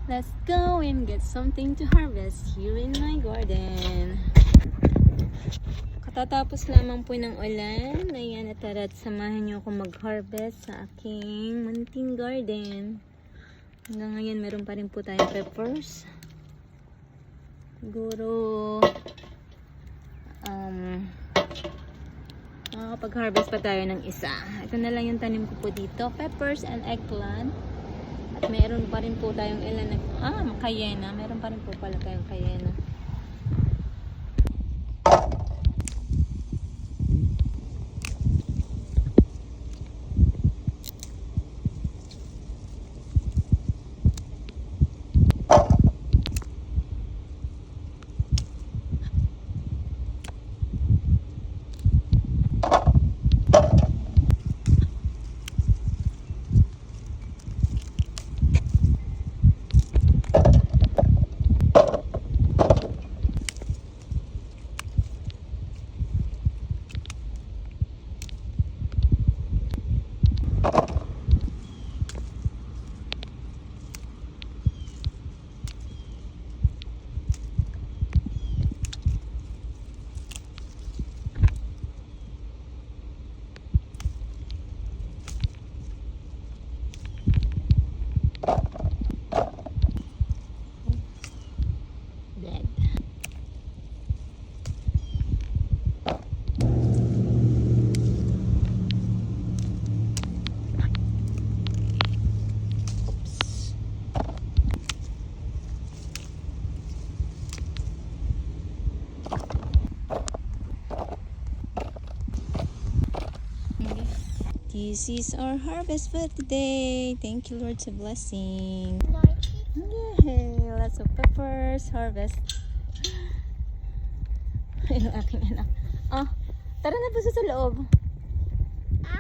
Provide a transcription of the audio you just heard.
Let's go and get something to harvest here in my garden. Katatapos lamang po ng ulan. Ayan, at tara't samahan niyo ako mag-harvest sa aking munting garden. Hanggang ngayon, meron pa rin po tayong peppers. Siguro, makakapag-harvest pa tayo ng isa. Ito na lang yung tanim ko po dito. Peppers and eggplant. At meron pa rin po tayong ilan na, cayena. Meron pa rin po pala tayong cayena. This is our harvest for today. Thank you, Lord, sa blessing. Yay! Lots of peppers. Harvest. Yung aking anak. Tara na po sa loob.